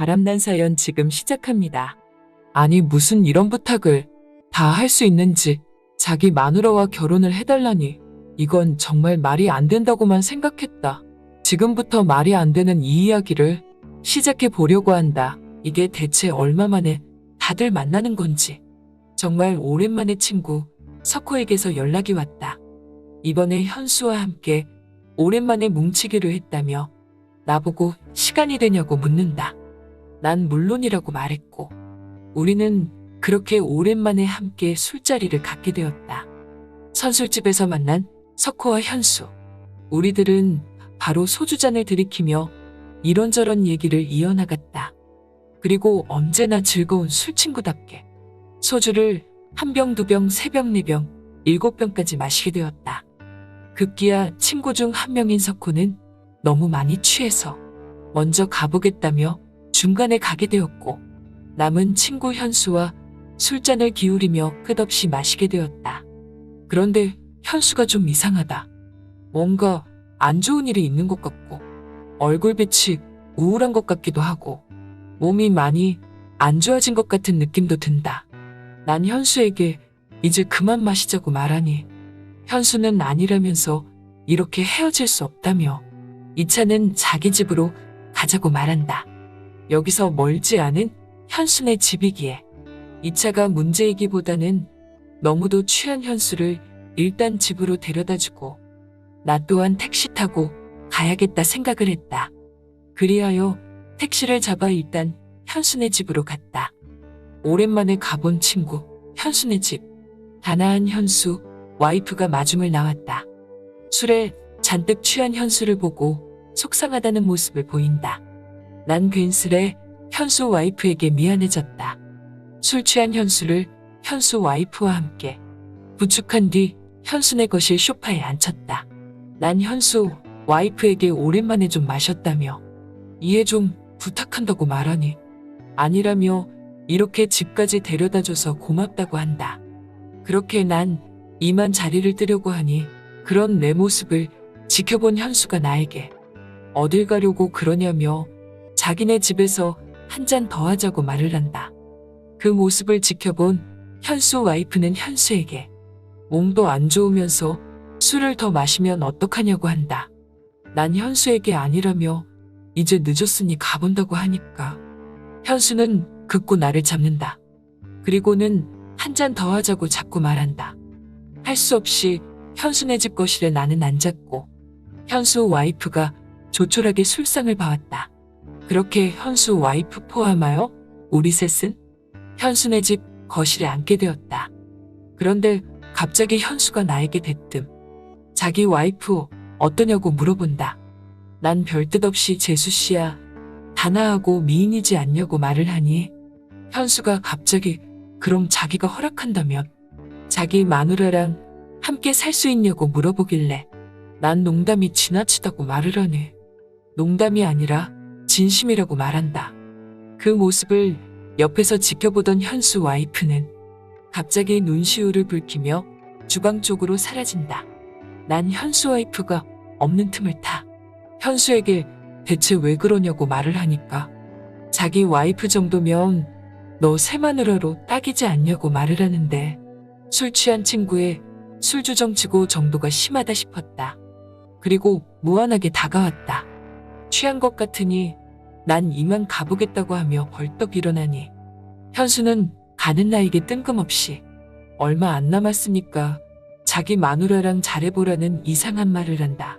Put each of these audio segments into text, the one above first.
바람난 사연 지금 시작합니다. 아니 무슨 이런 부탁을 다 할 수 있는지 자기 마누라와 결혼을 해달라니 이건 정말 말이 안 된다고만 생각했다. 지금부터 말이 안 되는 이 이야기를 시작해 보려고 한다. 이게 대체 얼마 만에 다들 만나는 건지. 정말 오랜만에 친구 석호에게서 연락이 왔다. 이번에 현수와 함께 오랜만에 뭉치기로 했다며 나보고 시간이 되냐고 묻는다. 난 물론이라고 말했고 우리는 그렇게 오랜만에 함께 술자리를 갖게 되었다. 선술집에서 만난 석호와 현수. 우리들은 바로 소주잔을 들이키며 이런저런 얘기를 이어나갔다. 그리고 언제나 즐거운 술친구답게 소주를 한 병, 두 병, 세 병, 네 병, 7병까지 마시게 되었다. 급기야 친구 중 한 명인 석호는 너무 많이 취해서 먼저 가보겠다며 중간에 가게 되었고 남은 친구 현수와 술잔을 기울이며 끝없이 마시게 되었다. 그런데 현수가 좀 이상하다. 뭔가 안 좋은 일이 있는 것 같고 얼굴빛이 우울한 것 같기도 하고 몸이 많이 안 좋아진 것 같은 느낌도 든다. 난 현수에게 이제 그만 마시자고 말하니 현수는 아니라면서 이렇게 헤어질 수 없다며 이 차는 자기 집으로 가자고 말한다. 여기서 멀지 않은 현수네 집이기에 이 차가 문제이기보다는 너무도 취한 현수를 일단 집으로 데려다주고 나 또한 택시 타고 가야겠다 생각을 했다. 그리하여 택시를 잡아 일단 현수네 집으로 갔다. 오랜만에 가본 친구 현수네 집. 단아한 현수 와이프가 마중을 나왔다. 술에 잔뜩 취한 현수를 보고 속상하다는 모습을 보인다. 난 괜스레 현수 와이프에게 미안해졌다. 술 취한 현수를 현수 와이프와 함께 부축한 뒤 현수네 거실 소파에 앉혔다. 난 현수 와이프에게 오랜만에 좀 마셨다며 이해 좀 부탁한다고 말하니 아니라며 이렇게 집까지 데려다줘서 고맙다고 한다. 그렇게 난 이만 자리를 뜨려고 하니 그런 내 모습을 지켜본 현수가 나에게 어딜 가려고 그러냐며 자기네 집에서 한 잔 더 하자고 말을 한다. 그 모습을 지켜본 현수 와이프는 현수에게 몸도 안 좋으면서 술을 더 마시면 어떡하냐고 한다. 난 현수에게 아니라며 이제 늦었으니 가본다고 하니까 현수는 급고 나를 잡는다. 그리고는 한 잔 더 하자고 자꾸 말한다. 할 수 없이 현수네 집 거실에 나는 앉았고 현수 와이프가 조촐하게 술상을 봐왔다. 그렇게 현수 와이프 포함하여 우리 셋은 현수네 집 거실에 앉게 되었다. 그런데 갑자기 현수가 나에게 대뜸 자기 와이프 어떠냐고 물어본다. 난 별뜻 없이 재수씨야 단아하고 미인이지 않냐고 말을 하니 현수가 갑자기 그럼 자기가 허락한다면 자기 마누라랑 함께 살 수 있냐고 물어보길래 난 농담이 지나치다고 말을 하네. 농담이 아니라 진심이라고 말한다. 그 모습을 옆에서 지켜보던 현수 와이프는 갑자기 눈시울을 붉히며 주방 쪽으로 사라진다. 난 현수 와이프가 없는 틈을 타 현수에게 대체 왜 그러냐고 말을 하니까 자기 와이프 정도면 너 새마누라로 딱이지 않냐고 말을 하는데 술 취한 친구의 술주정치고 정도가 심하다 싶었다. 그리고 무한하게 다가왔다. 취한 것 같으니 난 이만 가보겠다고 하며 벌떡 일어나니 현수는 가는 나에게 뜬금없이 얼마 안 남았으니까 자기 마누라랑 잘해보라는 이상한 말을 한다.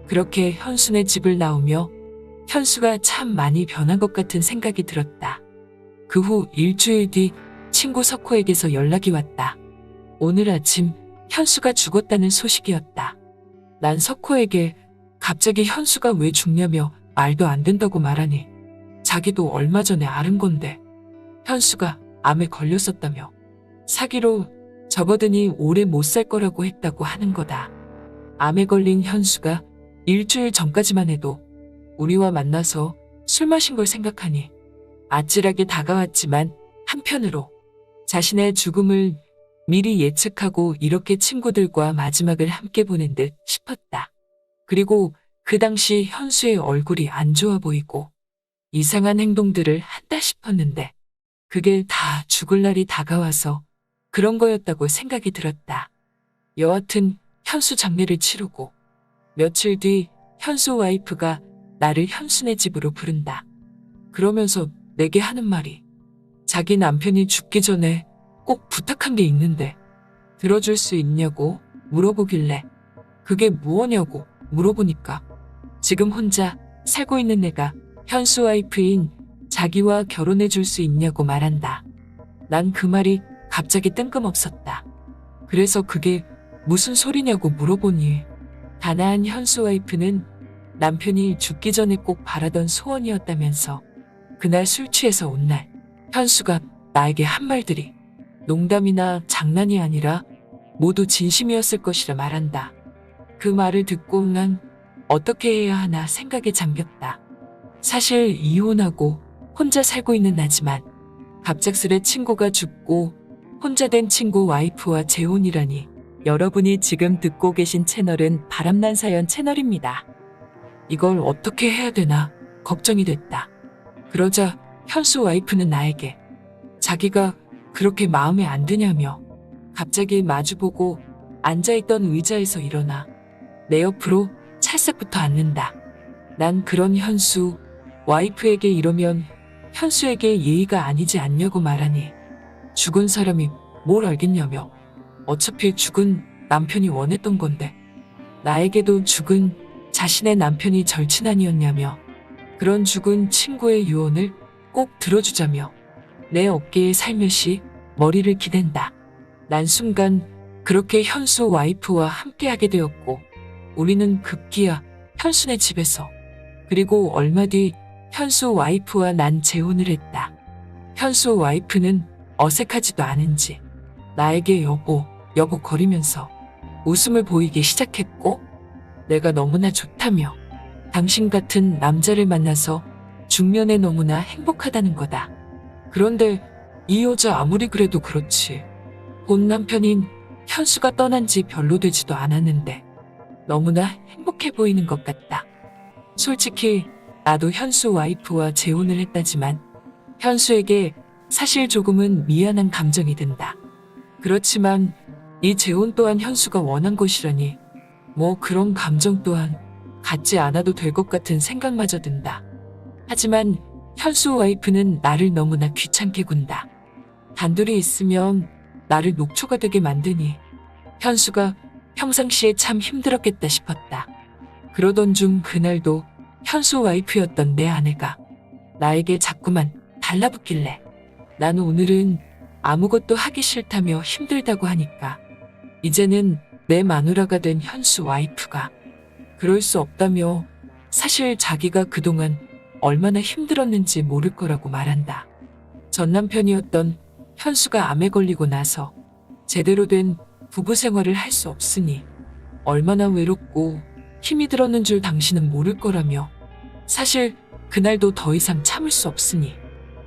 그렇게 현수네 집을 나오며 현수가 참 많이 변한 것 같은 생각이 들었다. 그 후 일주일 뒤 친구 석호에게서 연락이 왔다. 오늘 아침 현수가 죽었다는 소식이었다. 난 석호에게 갑자기 현수가 왜 죽냐며 말도 안 된다고 말하니 자기도 얼마 전에 앓은 건데 현수가 암에 걸렸었다며 사기로 접어드니 오래 못 살 거라고 했다고 하는 거다. 암에 걸린 현수가 일주일 전까지만 해도 우리와 만나서 술 마신 걸 생각하니 아찔하게 다가왔지만 한편으로 자신의 죽음을 미리 예측하고 이렇게 친구들과 마지막을 함께 보낸 듯 싶었다. 그리고 그 당시 현수의 얼굴이 안 좋아 보이고 이상한 행동들을 한다 싶었는데 그게 다 죽을 날이 다가와서 그런 거였다고 생각이 들었다. 여하튼 현수 장례를 치르고 며칠 뒤 현수 와이프가 나를 현수네 집으로 부른다. 그러면서 내게 하는 말이 자기 남편이 죽기 전에 꼭 부탁한 게 있는데 들어줄 수 있냐고 물어보길래 그게 무엇냐고 물어보니까 지금 혼자 살고 있는 내가 현수 와이프인 자기와 결혼해 줄 수 있냐고 말한다. 난 그 말이 갑자기 뜬금없었다. 그래서 그게 무슨 소리냐고 물어보니 가나한 현수 와이프는 남편이 죽기 전에 꼭 바라던 소원이었다면서 그날 술 취해서 온 날 현수가 나에게 한 말들이 농담이나 장난이 아니라 모두 진심이었을 것이라 말한다. 그 말을 듣고 난 어떻게 해야 하나 생각에 잠겼다. 사실 이혼하고 혼자 살고 있는 나지만 갑작스레 친구가 죽고 혼자 된 친구 와이프와 재혼이라니. 여러분이 지금 듣고 계신 채널은 바람난 사연 채널입니다. 이걸 어떻게 해야 되나 걱정이 됐다. 그러자 현수 와이프는 나에게 자기가 그렇게 마음에 안 드냐며 갑자기 마주보고 앉아있던 의자에서 일어나 내 옆으로 찰싹부터 앉는다. 난 그런 현수 와이프에게 이러면 현수에게 예의가 아니지 않냐고 말하니 죽은 사람이 뭘 알겠냐며 어차피 죽은 남편이 원했던 건데 나에게도 죽은 자신의 남편이 절친아니었냐며 그런 죽은 친구의 유언을 꼭 들어주자며 내 어깨에 살며시 머리를 기댄다. 난 순간 그렇게 현수 와이프와 함께하게 되었고 우리는 급기야 현수네 집에서 그리고 얼마 뒤 현수 와이프와 난 재혼을 했다. 현수 와이프는 어색하지도 않은지 나에게 여보 거리면서 웃음을 보이기 시작했고 내가 너무나 좋다며 당신 같은 남자를 만나서 중년에 너무나 행복하다는 거다. 그런데 이 여자 아무리 그래도 그렇지 본 남편인 현수가 떠난 지 별로 되지도 않았는데 너무나 행복해 보이는 것 같다. 솔직히 나도 현수 와이프와 재혼을 했다지만 현수에게 사실 조금은 미안한 감정이 든다. 그렇지만 이 재혼 또한 현수가 원한 것이라니 뭐 그런 감정 또한 갖지 않아도 될 것 같은 생각마저 든다. 하지만 현수 와이프는 나를 너무나 귀찮게 군다. 단둘이 있으면 나를 녹초가 되게 만드니 현수가 평상시에 참 힘들었겠다 싶었다. 그러던 중 그날도 현수 와이프였던 내 아내가 나에게 자꾸만 달라붙길래 난 오늘은 아무것도 하기 싫다며 힘들다고 하니까 이제는 내 마누라가 된 현수 와이프가 그럴 수 없다며 사실 자기가 그동안 얼마나 힘들었는지 모를 거라고 말한다. 전 남편이었던 현수가 암에 걸리고 나서 제대로 된 부부 생활을 할 수 없으니 얼마나 외롭고 힘이 들었는 줄 당신은 모를 거라며 사실 그날도 더 이상 참을 수 없으니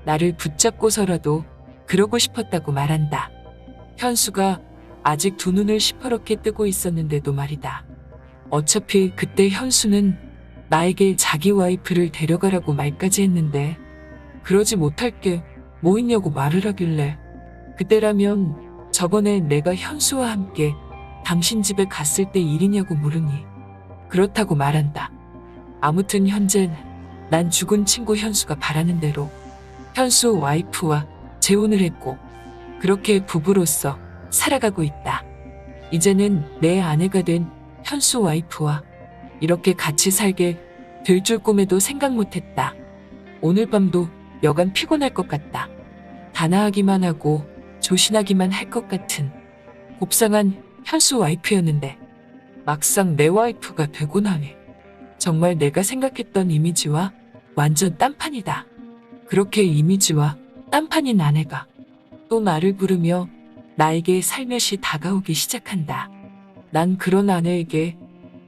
나를 붙잡고서라도 그러고 싶었다고 말한다. 현수가 아직 두 눈을 시퍼렇게 뜨고 있었는데도 말이다. 어차피 그때 현수는 나에게 자기 와이프를 데려가라고 말까지 했는데 그러지 못할 게 뭐 있냐고 말을 하길래 그때라면 저번에 내가 현수와 함께 당신 집에 갔을 때 일이냐고 물으니 그렇다고 말한다. 아무튼 현재 난 죽은 친구 현수가 바라는 대로 현수 와이프와 재혼을 했고 그렇게 부부로서 살아가고 있다. 이제는 내 아내가 된 현수 와이프와 이렇게 같이 살게 될 줄 꿈에도 생각 못했다. 오늘 밤도 여간 피곤할 것 같다. 단아하기만 하고 조신하기만 할 것 같은 곱상한 현수 와이프였는데 막상 내 와이프가 되고 나니 정말 내가 생각했던 이미지와 완전 딴판이다. 그렇게 이미지와 딴판인 아내가 또 나를 부르며 나에게 살며시 다가오기 시작한다. 난 그런 아내에게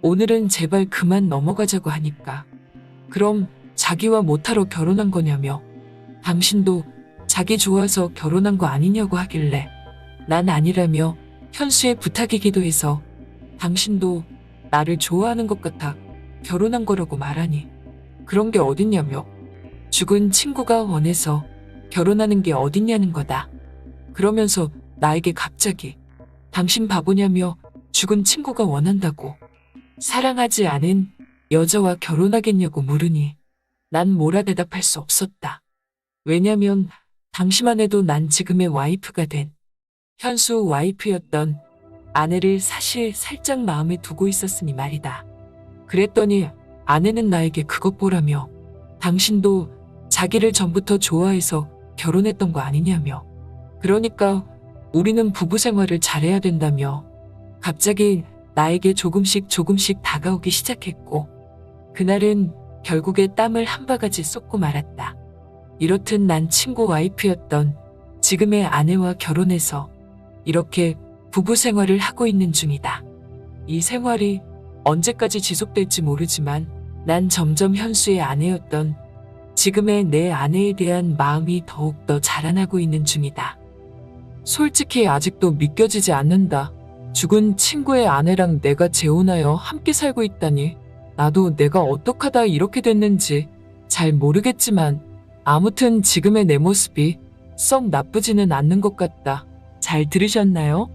오늘은 제발 그만 넘어가자고 하니까 그럼 자기와 못하러 결혼한 거냐며 당신도 자기 좋아서 결혼한 거 아니냐고 하길래 난 아니라며 현수의 부탁이기도 해서 당신도 나를 좋아하는 것 같아 결혼한 거라고 말하니 그런 게 어딨냐며 죽은 친구가 원해서 결혼하는 게 어딨냐는 거다. 그러면서 나에게 갑자기 당신 바보냐며 죽은 친구가 원한다고 사랑하지 않은 여자와 결혼하겠냐고 물으니 난 뭐라 대답할 수 없었다. 왜냐면 당시만 해도 난 지금의 와이프가 된 현수 와이프였던 아내를 사실 살짝 마음에 두고 있었으니 말이다. 그랬더니 아내는 나에게 그것 보라며 당신도 자기를 전부터 좋아해서 결혼했던 거 아니냐며 그러니까 우리는 부부 생활을 잘해야 된다며 갑자기 나에게 조금씩 다가오기 시작했고 그날은 결국에 땀을 한 바가지 쏟고 말았다. 이렇듯 난 친구 와이프였던 지금의 아내와 결혼해서 이렇게 부부 생활을 하고 있는 중이다. 이 생활이 언제까지 지속될지 모르지만 난 점점 현수의 아내였던 지금의 내 아내에 대한 마음이 더욱더 자라나고 있는 중이다. 솔직히 아직도 믿겨지지 않는다. 죽은 친구의 아내랑 내가 재혼하여 함께 살고 있다니. 나도 내가 어떡하다 이렇게 됐는지 잘 모르겠지만 아무튼 지금의 내 모습이 썩 나쁘지는 않는 것 같다. 잘 들으셨나요?